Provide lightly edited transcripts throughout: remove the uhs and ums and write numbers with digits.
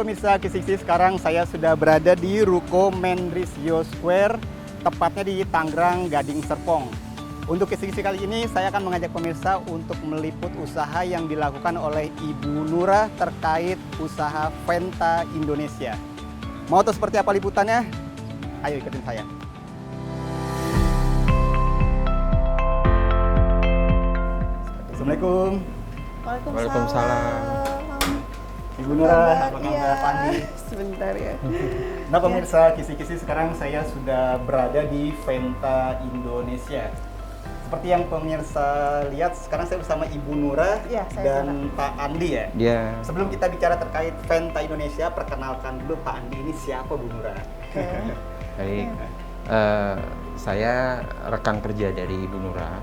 pemirsa Kisi-Kisi, sekarang saya sudah berada di Ruko Mendrisio Square, tepatnya di Tangerang, Gading Serpong. Untuk Kisi-Kisi kali ini, saya akan mengajak pemirsa untuk meliput usaha yang dilakukan oleh Ibu Nura terkait usaha Venta Indonesia. Mau tahu seperti apa liputannya? Ayo ikutin saya. Assalamualaikum. Waalaikumsalam. Ibu Nura, apa kabar? Iya, Pak Andi? sebentar ya. Nah pemirsa Kisi-Kisi, sekarang saya sudah berada di Venta Indonesia. Seperti yang pemirsa lihat, sekarang saya bersama Ibu Nura Iya, saya dan Pak Andi ya. Dia Sebelum kita bicara terkait Venta Indonesia, perkenalkan dulu Pak Andi ini siapa, Bu Nura? Oke. baik. Saya rekan kerja dari Ibu Nura.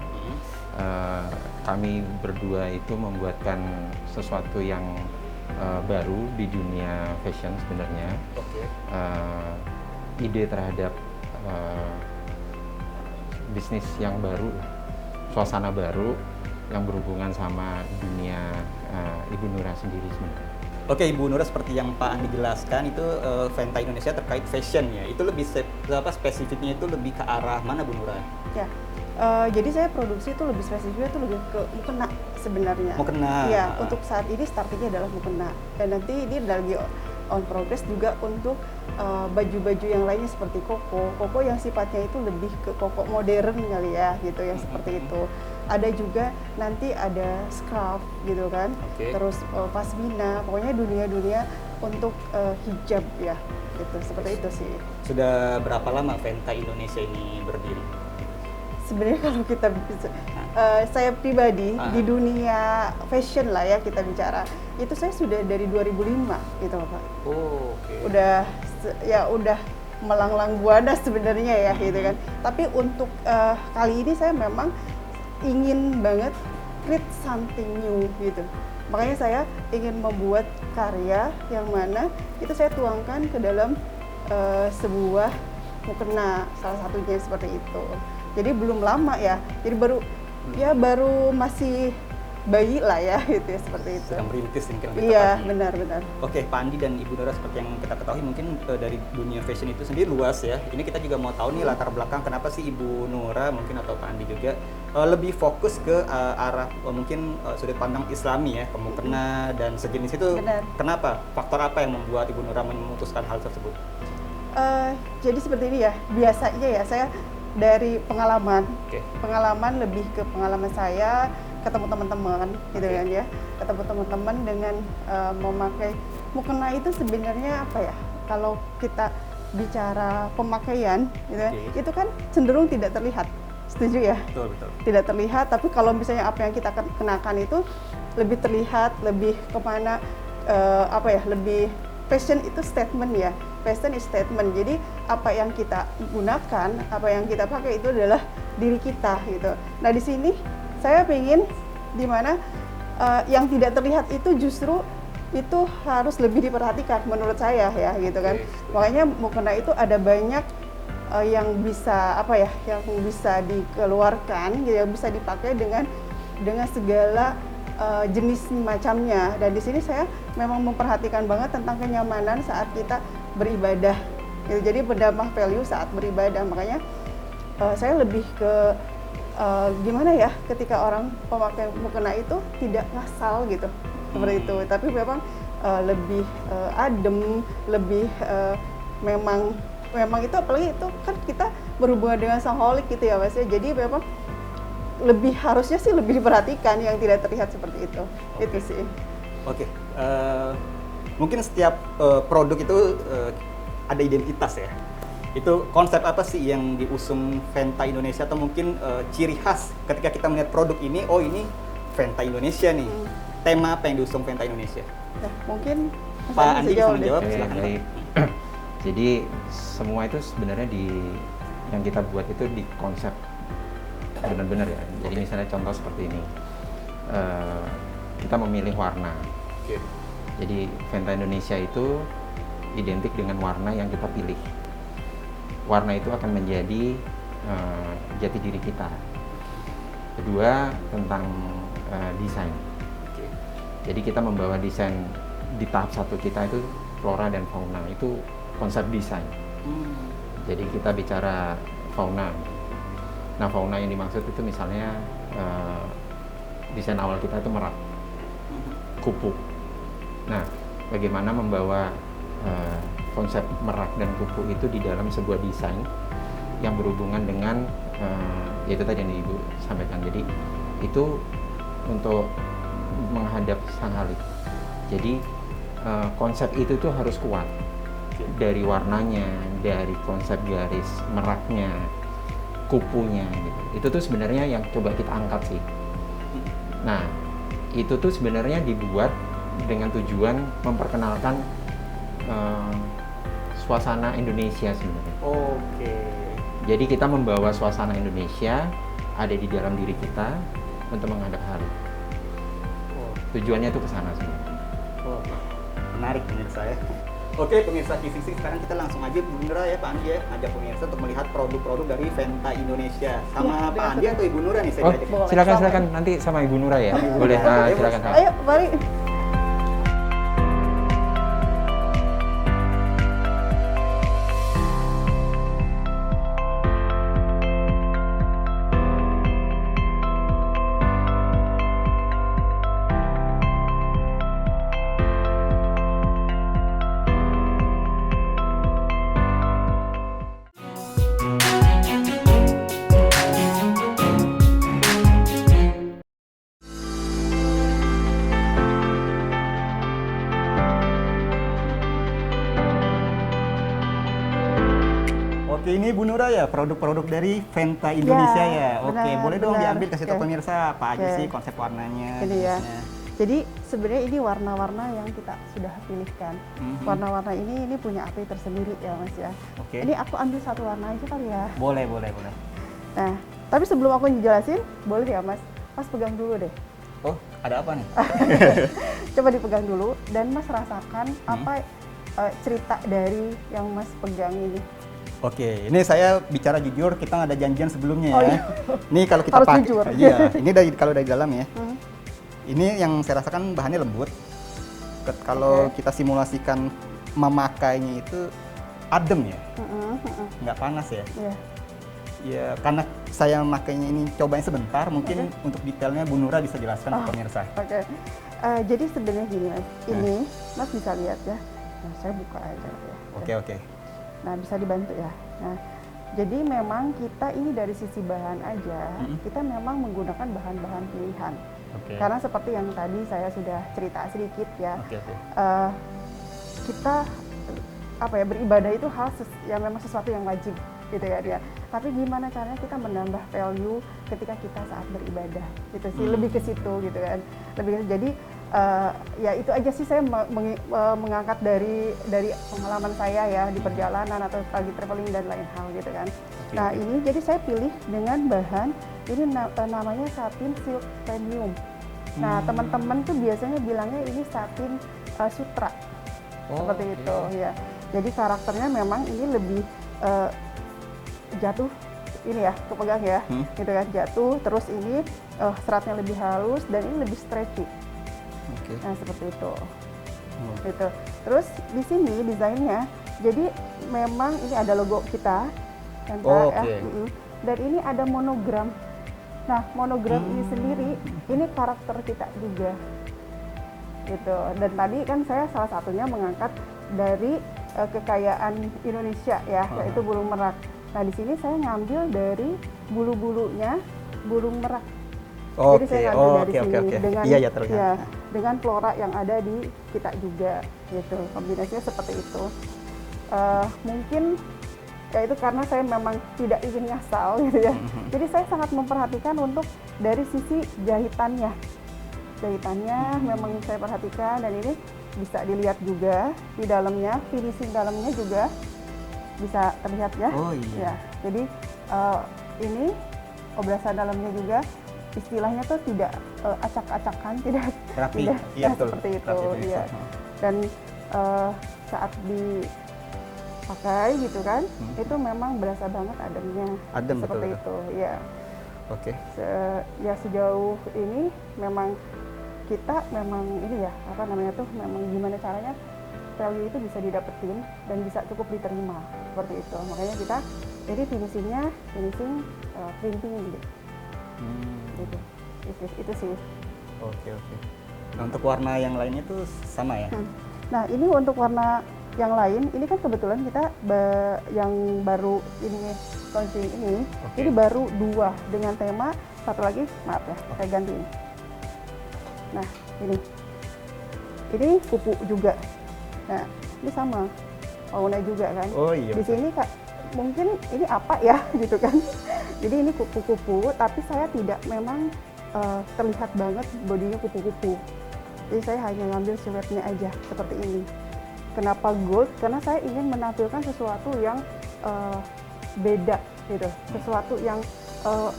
Kami berdua itu membuatkan sesuatu yang baru di dunia fashion sebenarnya. Oke. Ide terhadap bisnis yang baru, suasana baru yang berhubungan sama dunia Ibu Nura sendiri sebenarnya. Oke, Ibu Nura, seperti yang Pak Andi jelaskan itu Venta Indonesia terkait fashion ya. Itu lebih spesifiknya itu lebih ke arah mana, Bu Nura? Ya. Jadi saya produksi itu lebih spesifiknya itu lebih ke mukena sebenarnya. Mukena. Iya, untuk saat ini startingnya adalah mukena. Dan nanti ini lagi on progress juga untuk baju-baju yang lainnya seperti koko yang sifatnya itu lebih ke koko modern kali ya, gitu yang seperti itu. Ada juga nanti ada scarf gitu kan. Oke. Terus pasmina, pokoknya dunia-dunia untuk hijab ya. Gitu, seperti itu sih. Sudah berapa lama Venta Indonesia ini berdiri? Sebenarnya kalau kita saya pribadi di dunia fashion lah ya kita bicara, itu saya sudah dari 2005 gitu loh Pak. Oh, oke. Udah melanglang buana sebenarnya ya gitu kan. Tapi untuk kali ini saya memang ingin banget create something new gitu. Makanya saya ingin membuat karya yang mana itu saya tuangkan ke dalam sebuah mukena, salah satunya seperti itu. Jadi belum lama ya, jadi baru masih bayi lah ya, gitu ya, seperti itu. Sedang merintis mungkin lebih Iya, tepatnya. benar. Oke, Pak Andi dan Ibu Nura, seperti yang kita ketahui mungkin dari dunia fashion itu sendiri luas ya. Ini kita juga mau tahu nih latar belakang kenapa sih Ibu Nura mungkin atau Pak Andi juga lebih fokus ke arah mungkin sudut pandang Islami ya, ke mukena dan sejenis itu. Benar. Kenapa? Faktor apa yang membuat Ibu Nura memutuskan hal tersebut? Jadi seperti ini ya, biasanya ya saya dari pengalaman, Oke. pengalaman lebih ke pengalaman saya ketemu teman-teman gitu kan ya, ketemu teman-teman dengan memakai mukena itu sebenarnya apa ya? Kalau kita bicara pemakaian, gitu ya, Oke. itu kan cenderung tidak terlihat, setuju ya? Betul. Tidak terlihat, tapi kalau misalnya apa yang kita kenakan itu lebih terlihat, lebih kemana lebih fashion itu statement ya, fashion is statement. Jadi apa yang kita gunakan, apa yang kita pakai itu adalah diri kita gitu. Nah di sini saya ingin dimana yang tidak terlihat itu justru itu harus lebih diperhatikan menurut saya ya gitu kan. Oke. Makanya mukena itu ada banyak yang bisa yang bisa dikeluarkan, gitu, yang bisa dipakai dengan segala jenis macamnya. Dan di sini saya memang memperhatikan banget tentang kenyamanan saat kita beribadah. Gitu. Jadi berdampak value saat beribadah. Makanya saya lebih ke gimana ya, ketika orang pemakai mukena itu tidak ngasal gitu, seperti itu. Tapi memang lebih adem, lebih memang itu, apalagi itu kan kita berhubungan dengan sangholik gitu ya Mas ya. Jadi memang harusnya sih lebih diperhatikan yang tidak terlihat seperti itu. Oke. Itu sih. Oke. Mungkin setiap produk itu ada identitas ya. Itu konsep apa sih yang diusung Venta Indonesia, atau mungkin ciri khas ketika kita melihat produk ini, oh ini Venta Indonesia nih. Tema apa yang diusung Venta Indonesia? Nah, mungkin Mas Pak Andi bisa deh. menjawab, Oke, silakan. baik. Jadi semua itu sebenarnya yang kita buat itu di konsep benar-benar ya. Jadi misalnya contoh seperti ini, kita memilih warna. Oke. Jadi Venta Indonesia itu identik dengan warna yang kita pilih. Warna itu akan menjadi jati diri kita. Kedua, tentang desain. Oke. Jadi kita membawa desain di tahap satu kita itu flora dan fauna, itu konsep desain. Jadi kita bicara fauna. Nah, fauna yang dimaksud itu misalnya desain awal kita itu merak, kupu. Nah, bagaimana membawa konsep merak dan kupu itu di dalam sebuah desain yang berhubungan dengan yaitu tadi yang Ibu sampaikan. Jadi itu untuk menghadap sang Halik. Jadi konsep itu tuh harus kuat dari warnanya, dari konsep garis meraknya, kupunya gitu. Itu tuh sebenarnya yang coba kita angkat sih. Nah, itu tuh sebenarnya dibuat dengan tujuan memperkenalkan suasana Indonesia sebenarnya. Oke. Jadi kita membawa suasana Indonesia ada di dalam diri kita untuk menghadap Halik. Tujuannya itu ke sana sebenarnya. Oh, menarik pemirsa ya. Oke pemirsa Kisi, sekarang kita langsung aja Bu Nura ya Pak Andi ya, ngajak pemirsa untuk melihat produk-produk dari Venta Indonesia. Sama Ya, Pak Andi atau Ibu Nura nih saya Oh, ajak. silakan nanti sama Ibu Nura ya. Ibu Boleh, Nura. Ayo, silakan. Mas. Ayo, mari. Oke, ini Bu Nura ya, produk-produk dari Venta Indonesia ya. Oke, benar, boleh dong benar. diambil kasih tahu Oke. pemirsa apa aja Oke. sih konsep warnanya. Ini ya. jenisnya. Jadi sebenarnya ini warna-warna yang kita sudah pilihkan. Mhm. Warna-warna ini punya arti tersendiri ya Mas ya. Oke. Ini aku ambil satu warna aja kali ya. Boleh. Nah, tapi sebelum aku jelasin, boleh ya Mas? Mas pegang dulu deh. Oh, ada apa nih? Coba dipegang dulu dan Mas rasakan apa cerita dari yang Mas pegang ini. Oke, ini saya bicara jujur, kita nggak ada janjian sebelumnya ya. Oh, iya. Ini kalau kita Harus pakai, jujur. iya. Ini kalau dari dalam ya. Hmm. Ini yang saya rasakan bahannya lembut. Kalau Oke. kita simulasikan memakainya itu adem ya, nggak panas ya. Iya. Ya, karena saya memakainya ini cobain sebentar, mungkin untuk detailnya Bu Nura bisa jelaskan ke Oh. pemirsa. Oke. Jadi sebenarnya gini Mas. Ini Mas bisa lihat ya. Nah, saya buka aja ya. Oke. Nah, bisa dibantu ya. Nah, jadi memang kita ini dari sisi bahan aja, kita memang menggunakan bahan-bahan pilihan. Oke. Karena seperti yang tadi saya sudah cerita sedikit ya, Oke. kita beribadah itu hal yang memang sesuatu yang wajib gitu ya dia. Tapi gimana caranya kita menambah value ketika kita saat beribadah gitu sih, lebih ke situ gitu kan. Jadi ya itu aja sih saya mengangkat dari pengalaman saya ya di perjalanan atau lagi traveling dan lain hal gitu kan. Nah ini jadi saya pilih dengan bahan ini namanya satin silk premium. Nah teman-teman tuh biasanya bilangnya ini satin sutra seperti itu ya. Jadi karakternya memang ini lebih jatuh ini ya kepegang ya gitu kan, jatuh terus ini seratnya lebih halus dan ini lebih stretchy. Oke. Nah seperti itu. Gitu. Terus di sini desainnya, jadi memang ini ada logo kita, Venta, ya. Dan ini ada monogram. Nah monogram ini sendiri, ini karakter kita juga, gitu. Dan tadi kan saya salah satunya mengangkat dari kekayaan Indonesia ya, yaitu burung merak. Nah di sini saya ngambil dari bulu-bulunya burung merak. Jadi saya ngambil dari sini dengan Iya, terlihat. ya, dengan flora yang ada di kita juga gitu. Kombinasinya seperti itu. Mungkin ya itu karena saya memang tidak ingin ngasal gitu ya. Jadi saya sangat memperhatikan untuk dari sisi jahitannya. Jahitannya memang saya perhatikan dan ini bisa dilihat juga di dalamnya, finishing dalamnya juga bisa terlihat ya. Oh iya. Ya, jadi ini obrasan dalamnya juga istilahnya tuh tidak acak-acakan, tidak Rapi. tidak Iya, ya, betul. seperti itu Rapi, ya. Dan saat dipakai gitu kan, itu memang berasa banget ademnya. Adem, seperti betul. itu, ya. Oke. Ya sejauh ini memang kita memang ini ya apa namanya tuh memang gimana caranya value itu bisa didapetin dan bisa cukup diterima seperti itu. Makanya kita jadi finishing printing gitu. Gitu. Itu sih. Oke. Nah, untuk warna yang lainnya itu sama ya? Nah, ini untuk warna yang lain, ini kan kebetulan kita yang baru ini launching ini baru 2 dengan tema, satu lagi maaf ya, saya ganti ini. Nah, ini kupu juga. Nah, ini sama fauna juga kan. Oh iya. Di sini Kak, mungkin ini apa ya gitu kan. Jadi ini kupu-kupu, tapi saya tidak memang terlihat banget bodinya kupu-kupu. Jadi saya hanya ngambil siluetnya aja seperti ini. Kenapa gold? Karena saya ingin menampilkan sesuatu yang beda gitu, sesuatu yang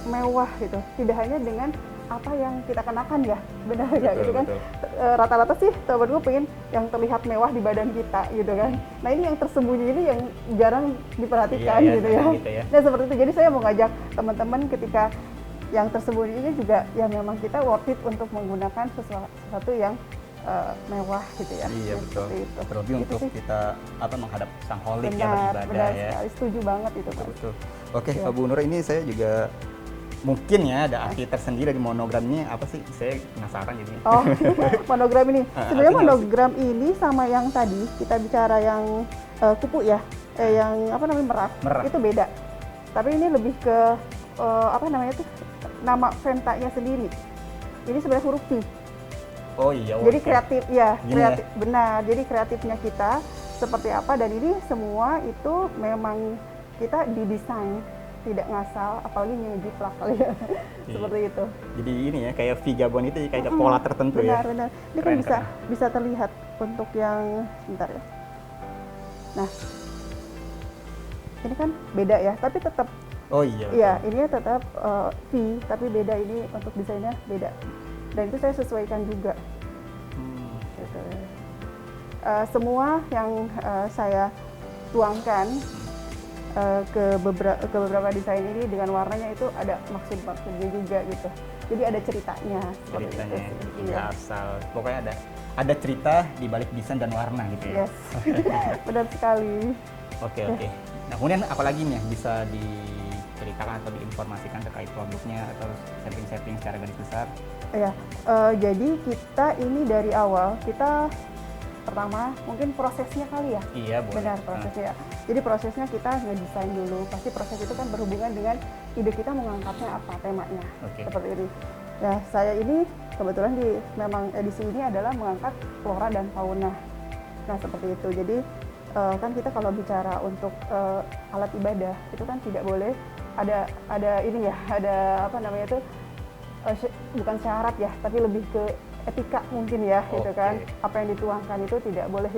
mewah gitu. Tidak hanya dengan apa yang kita kenakan ya, benar ya gitu kan. Rata-rata sih teman-teman pengen yang terlihat mewah di badan kita gitu kan. Nah ini yang tersembunyi ini yang jarang diperhatikan gitu ya. Nah seperti itu. Jadi saya mau ngajak teman-teman ketika yang tersembunyi ini juga ya memang kita worth it untuk menggunakan sesuatu yang mewah gitu ya. Iya betul. Terlebih Gitu untuk sih. kita menghadap sang holik ya Benar beribadah ya. sekali. Setuju banget itu Pak. Betul. Oke, Ya. Bu Nur, ini saya juga mungkin ya ada arti tersendiri dari monogram ini apa sih? Saya penasaran jadinya. Oh, monogram ini. Sebenarnya artinya monogram ini sama yang tadi kita bicara yang kupu ya, yang apa namanya merah, itu beda. Tapi ini lebih ke apa namanya tuh nama Venta-nya sendiri. Ini sebenarnya huruf V. Oh iya. Jadi kreatif ya, Gini kreatif benar. Jadi kreatifnya kita seperti apa dan ini semua itu memang kita didesain tidak ngasal, apalagi ngejiplak kali ya. Seperti itu. Jadi ini ya kayak Vigabond itu kayak pola tertentu ya. Benar. Ini kan bisa terlihat untuk yang sebentar ya. Nah, ini kan beda ya, tapi tetap. Oh iya. Iya, ini tetap V, tapi beda ini untuk desainnya beda. Dan itu saya sesuaikan juga. Gitu. Semua yang saya tuangkan ke beberapa desain ini dengan warnanya itu ada maksudnya juga gitu. Jadi ada ceritanya. Ceritanya Itu. nggak asal. Pokoknya ada cerita di balik desain dan warna gitu ya. Yes. Benar sekali. Oke. Nah kemudian apalagi nih yang bisa diceritakan atau diinformasikan terkait produknya atau setting secara garis besar? Ya, jadi kita ini dari awal kita pertama mungkin prosesnya kali ya. Iya boleh. Benar prosesnya. Jadi prosesnya kita ngedesain dulu. Pasti proses itu kan berhubungan dengan ide kita mengangkatnya apa temanya. Seperti ini. Ya saya ini kebetulan memang edisi ini adalah mengangkat flora dan fauna. Nah seperti itu. Jadi kan kita kalau bicara untuk alat ibadah itu kan tidak boleh ada ini ya, ada apa namanya itu bukan syarat ya, tapi lebih ke etika mungkin ya, gitu kan. Apa yang dituangkan itu tidak boleh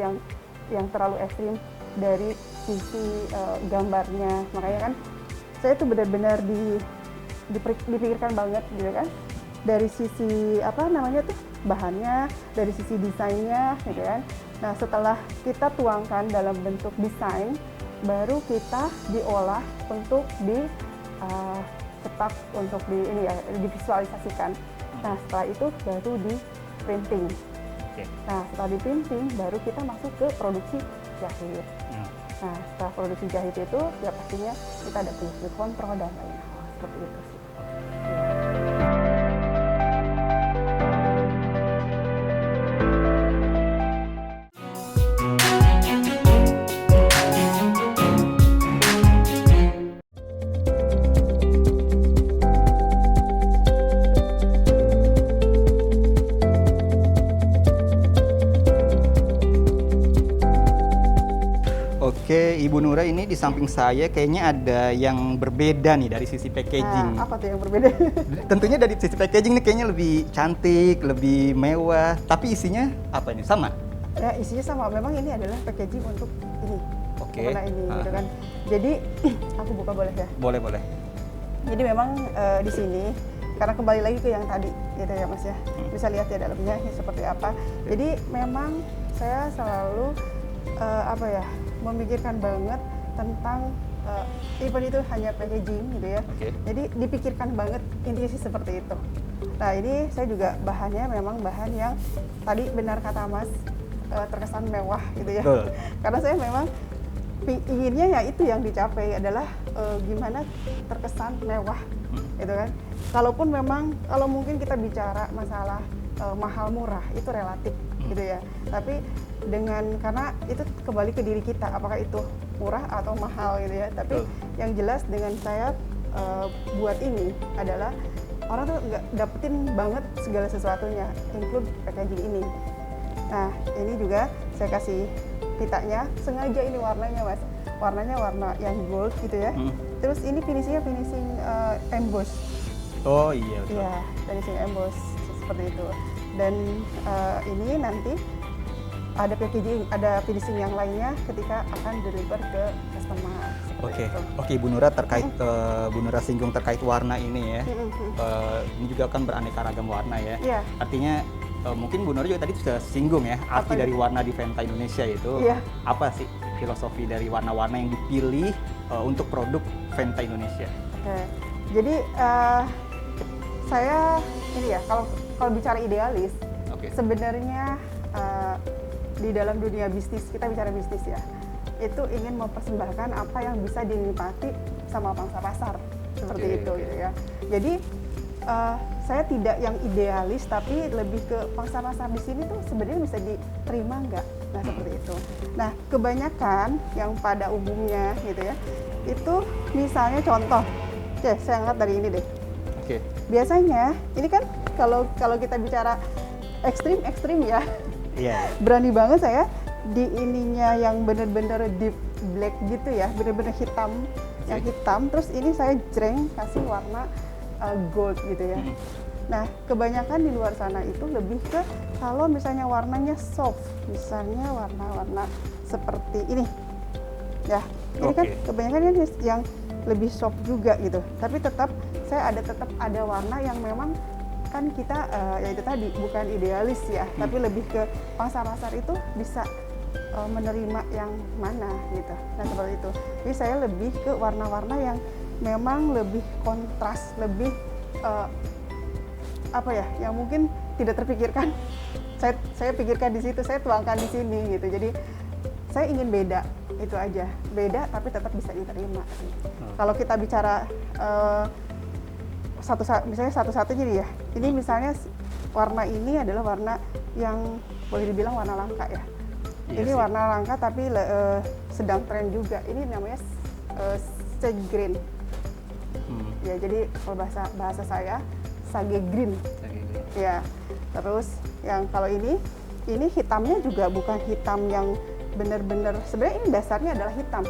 yang terlalu ekstrim dari sisi gambarnya. Makanya kan saya tuh benar-benar dipikirkan banget gitu kan. Dari sisi apa namanya tuh bahannya, dari sisi desainnya gitu kan. Nah, setelah kita tuangkan dalam bentuk desain, baru kita diolah untuk cetak untuk divisualisasikan. Nah, setelah itu baru di printing. Nah, setelah di printing baru kita masuk ke produksi jahit. Nah, setelah produksi jahit itu ya pastinya kita ada fungsi kontrol dan lain-lain. Seperti itu sih. Oke, Ibu Nura, ini di samping saya kayaknya ada yang berbeda nih dari sisi packaging. Nah, apa tuh yang berbeda? Tentunya dari sisi packaging nih kayaknya lebih cantik, lebih mewah. Tapi isinya apa ini? Sama? Ya, isinya sama. Memang ini adalah packaging untuk ini. Mukena ini, gitu kan. Jadi, aku buka boleh ya? Boleh. Jadi memang di sini, karena kembali lagi ke yang tadi, gitu ya Mas ya. Bisa lihat ya dalamnya seperti apa. Jadi memang saya selalu memikirkan banget tentang even itu hanya packaging gitu ya. Jadi dipikirkan banget, intinya sih seperti itu. Nah ini saya juga bahannya memang bahan yang tadi benar kata Mas, terkesan mewah gitu ya. Betul. Karena saya memang inginnya ya itu yang dicapai adalah gimana terkesan mewah gitu kan. Kalaupun memang kalau mungkin kita bicara masalah mahal murah itu relatif gitu ya. Tapi karena itu kembali ke diri kita apakah itu murah atau mahal gitu ya. Tapi yang jelas dengan saya buat ini adalah orang tuh nggak dapetin banget segala sesuatunya, include packaging ini. Nah ini juga saya kasih pitanya, sengaja ini warnanya mas, warnanya warna yang gold gitu ya. Terus ini finishing emboss. Oh iya. Betul. Iya, finishing emboss seperti itu. Dan ini nanti ada packaging, ada finishing yang lainnya ketika akan deliver ke customer. Oke, Bu Nura terkait Bu Nura singgung terkait warna ini ya. Ini juga kan beraneka ragam warna ya. Iya. Artinya mungkin Bu Nura juga tadi sudah singgung ya arti dari warna di Venta Indonesia itu. Iya. Apa sih filosofi dari warna-warna yang dipilih untuk produk Venta Indonesia? Oke. Jadi saya ini ya kalau bicara idealis, sebenarnya di dalam dunia bisnis, kita bicara bisnis ya, itu ingin mempersembahkan apa yang bisa dinikmati sama pangsa pasar seperti itu gitu ya. Jadi saya tidak yang idealis, tapi lebih ke pangsa pasar di sini tuh sebenarnya bisa diterima nggak? Nah seperti itu. Nah kebanyakan yang pada umumnya gitu ya, itu misalnya contoh, saya angkat dari ini deh. Biasanya ini kan kalau kita bicara ekstrim ya. Berani banget saya di ininya yang bener-bener deep black gitu ya, bener-bener hitam, yang hitam. Terus ini saya jreng kasih warna gold gitu ya. Nah kebanyakan di luar sana itu lebih ke kalau misalnya warnanya soft, misalnya warna-warna seperti ini, ya. Ini kan kebanyakan kan yang lebih soft juga gitu. Tapi tetap ada warna yang memang kan kita ya itu tadi bukan idealis ya, tapi lebih ke pangsa pasar itu bisa menerima yang mana gitu. Nah seperti itu. Jadi saya lebih ke warna-warna yang memang lebih kontras, lebih apa ya, yang mungkin tidak terpikirkan. Saya pikirkan di situ, saya tuangkan di sini gitu. Jadi saya ingin beda, itu aja. Beda tapi tetap bisa diterima. Kalau kita bicara misalnya satu-satunya nih ya, ini misalnya warna ini adalah warna yang boleh dibilang warna langka ya. Ini warna langka tapi sedang tren juga. Ini namanya sage green. Ya jadi kalau bahasa saya sage green. Ya. Terus yang kalau ini hitamnya juga bukan hitam yang benar-benar, sebenarnya ini dasarnya adalah hitam.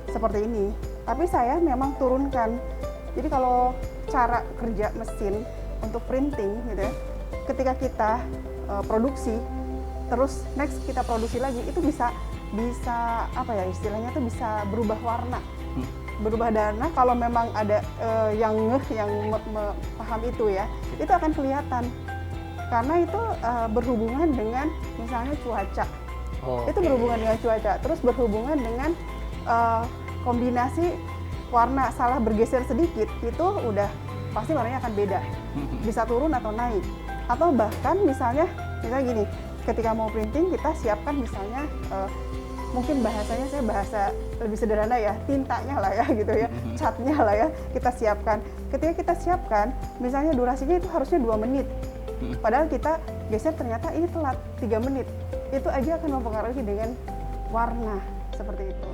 Seperti ini. Tapi saya memang turunkan. Jadi kalau cara kerja mesin untuk printing gitu ya, ketika kita produksi, terus next kita produksi lagi, itu bisa apa ya istilahnya tuh bisa berubah warna, berubah warna. Kalau memang ada yang paham itu ya, itu akan kelihatan karena itu berhubungan dengan misalnya cuaca. Itu berhubungan dengan cuaca, terus berhubungan dengan kombinasi warna salah bergeser sedikit, itu udah pasti warnanya akan beda, bisa turun atau naik. Atau bahkan misalnya gini, ketika mau printing kita siapkan misalnya mungkin bahasanya saya bahasa lebih sederhana ya, tintanya lah ya gitu ya, catnya lah ya, kita siapkan. Ketika kita siapkan, misalnya durasinya itu harusnya 2 menit, padahal kita geser ternyata ini telat 3 menit, itu aja akan mempengaruhi dengan warna seperti itu.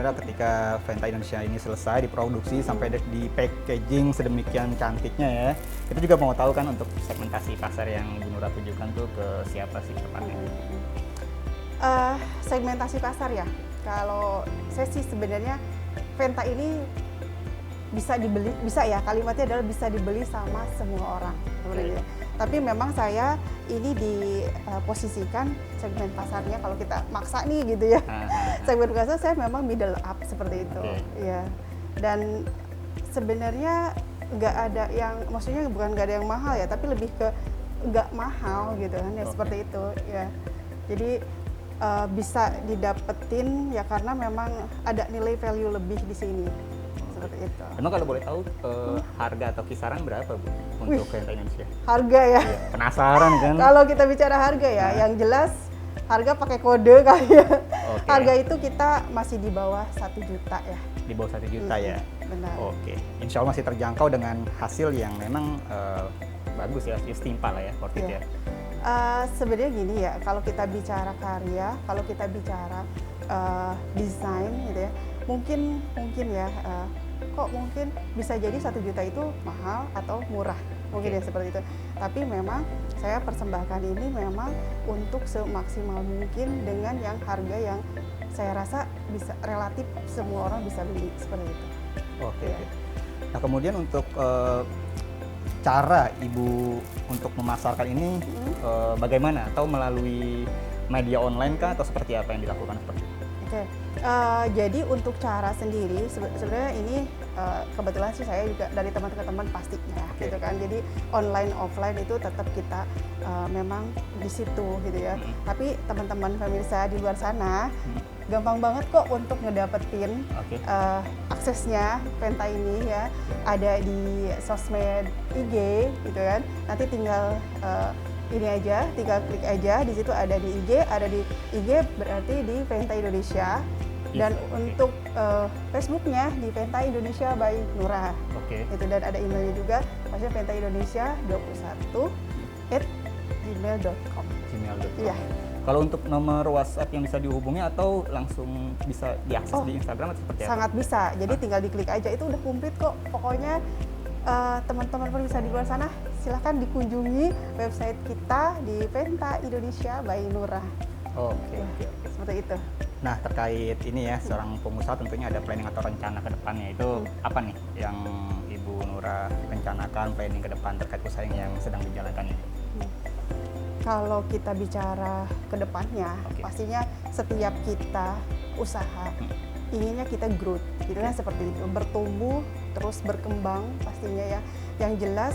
Ketika Venta Indonesia ini selesai diproduksi sampai di packaging sedemikian cantiknya ya, kita juga mau tahu kan untuk segmentasi pasar yang Bu Nura tunjukkan tuh ke siapa sih tepatnya? Segmentasi pasar ya, kalau saya sih sebenarnya Venta ini bisa dibeli, bisa ya, kalimatnya adalah bisa dibeli sama semua orang sebenarnya. Tapi memang saya ini diposisikan segmen pasarnya, kalau kita maksa nih gitu ya, segmen pasar saya memang middle up seperti itu. Ya. Dan sebenarnya nggak ada yang, maksudnya bukan nggak ada yang mahal ya, tapi lebih ke nggak mahal gitu kan ya, seperti itu ya. Jadi bisa didapetin ya karena memang ada nilai value lebih di sini. seperti itu. Emang kalau boleh tahu harga atau kisaran berapa Bu untuk Venta Indonesia? Harga ya. Iya, penasaran kan? Kalau kita bicara harga ya, Nah. yang jelas harga pakai kode kali ya. Oke. Harga itu kita masih di bawah 1 juta ya. Di bawah 1 juta ya. Benar. Oke, insya Allah masih terjangkau dengan hasil yang memang bagus ya, setimpal lah ya, worth it Iya. ya. Sebenarnya gini ya, kalau kita bicara karya, kalau kita bicara desain gitu ya, mungkin ya, kok mungkin bisa jadi 1 juta itu mahal atau murah, mungkin ya seperti itu. Tapi memang saya persembahkan ini memang untuk semaksimal mungkin dengan yang harga yang saya rasa bisa relatif semua orang bisa beli seperti itu. Oke. Iya. Oke. Nah kemudian untuk cara Ibu untuk memasarkan ini bagaimana? Atau melalui media online kah atau seperti apa yang dilakukan seperti itu? Oke, jadi untuk cara sendiri sebenarnya ini kebetulan sih saya juga dari teman-teman pastinya Oke. gitu kan. Jadi online offline itu tetap kita memang di situ gitu ya. Tapi teman-teman pemirsa di luar sana gampang banget kok untuk ngedapetin Oke. aksesnya Venta ini ya. Ada di sosmed IG gitu kan. Nanti tinggal ini aja, tinggal klik aja, di situ ada di IG, ada di IG berarti di Venta Indonesia, dan Oke. untuk Facebooknya di Venta Indonesia by Nura, Oke. itu, dan ada emailnya juga, maksudnya Venta Indonesia 21@gmail.com. Gmail.com. Iya. Kalau untuk nomor WhatsApp yang bisa dihubungi atau langsung bisa diakses Oh, di Instagram atau seperti apa? Sangat bisa, jadi tinggal diklik aja, itu udah komplit kok. Pokoknya teman-teman pemirsa di luar sana silahkan dikunjungi website kita di Venta Indonesia by Nura. Oke. Ya, Oke. Oke. seperti itu. Nah terkait ini ya, seorang pengusaha tentunya ada planning atau rencana ke depannya. Itu apa nih yang Ibu Nura rencanakan planning ke depan terkait usaha yang sedang dijalankan ini? Kalau kita bicara ke depannya, Oke. pastinya setiap kita usaha inginnya kita growth, gitu kan, seperti itu, bertumbuh terus berkembang pastinya ya. Yang jelas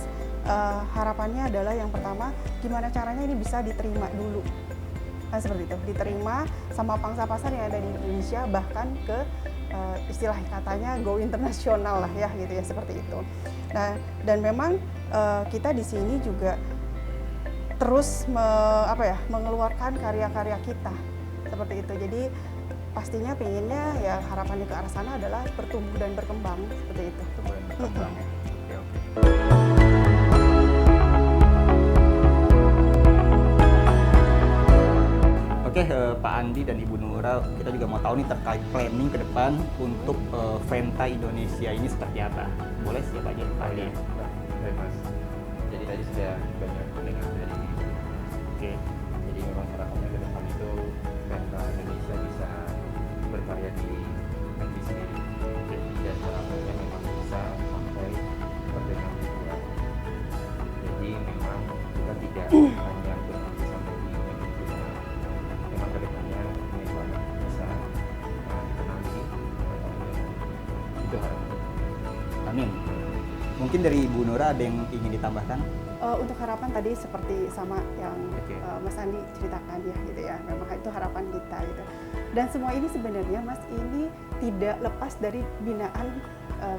harapannya adalah yang pertama, gimana caranya ini bisa diterima dulu, kan seperti itu, diterima sama pangsa pasar yang ada di Indonesia, bahkan ke istilah katanya go internasional lah ya, gitu ya, seperti itu. Nah, dan memang kita di sini juga terus mengeluarkan karya-karya kita seperti itu. Jadi pastinya pengennya ya harapannya ke arah sana adalah bertumbuh dan berkembang seperti itu. Berkembang ya. Oke, oke. Oke, Pak Andi dan Ibu Nura, kita juga mau tahu nih terkait planning ke depan untuk Venta Indonesia ini seperti apa? Boleh siapa aja Pak Andi? Baik Mas. Jadi tadi sudah banyak mendengar dari Ibu. Oke. Jadi memang harapannya ke depan itu Venta Indonesia bisa berkarya di negeri sendiri. Dan harapannya memang bisa sampai terdengar di luar. Jadi memang kita tidak hanya berhenti sampai di negeri kita. Memang ke depannya memang bisa dikenali itu harapan. Amin. Mungkin dari Ibu Nura ada yang ingin ditambahkan? Untuk harapan tadi seperti sama yang Oke. Mas Andi ceritakan ya, gitu ya. Memang itu harapan kita gitu. Dan semua ini sebenarnya Mas ini tidak lepas dari binaan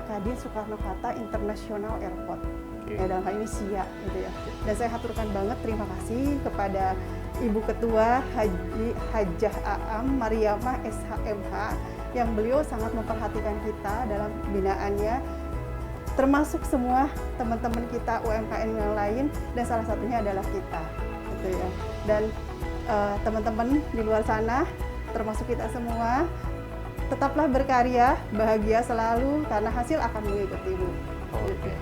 Kadin Soekarno-Hatta International Airport. Oke. Ya, dalam hal ini SIA gitu ya. Dan saya haturkan banget terima kasih kepada Ibu Ketua Hajah Aam Mariamah SHMH yang beliau sangat memperhatikan kita dalam binaannya, termasuk semua teman-teman kita UMKM yang lain, dan salah satunya adalah kita gitu ya. Dan teman-teman di luar sana termasuk kita semua tetaplah berkarya, bahagia selalu karena hasil akan mengikutimu. Oke.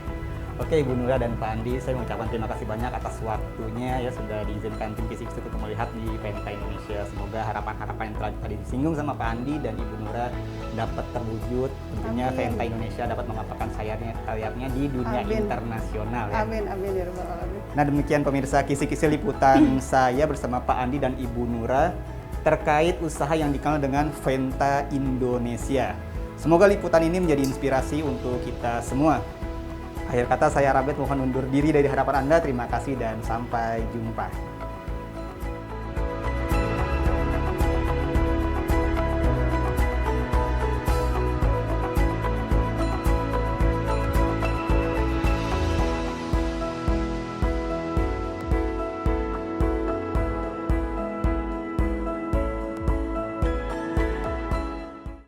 Oke, Ibu Nura dan Pak Andi, saya mengucapkan terima kasih banyak atas waktunya ya, sudah diizinkan tim Kisi untuk melihat di Venta Indonesia. Semoga harapan-harapan yang telah tadi disinggung sama Pak Andi dan Ibu Nura dapat terwujud. Tentunya Amin. Venta Indonesia dapat mengapakkan sayapnya di dunia Amin. internasional ya. Amin, amin ya rabbal alamin. Nah demikian pemirsa kisi-kisi liputan saya bersama Pak Andi dan Ibu Nura terkait usaha yang dikenal dengan Venta Indonesia. Semoga liputan ini menjadi inspirasi untuk kita semua. Akhir kata saya Rabet mohon undur diri dari hadapan Anda. Terima kasih dan sampai jumpa.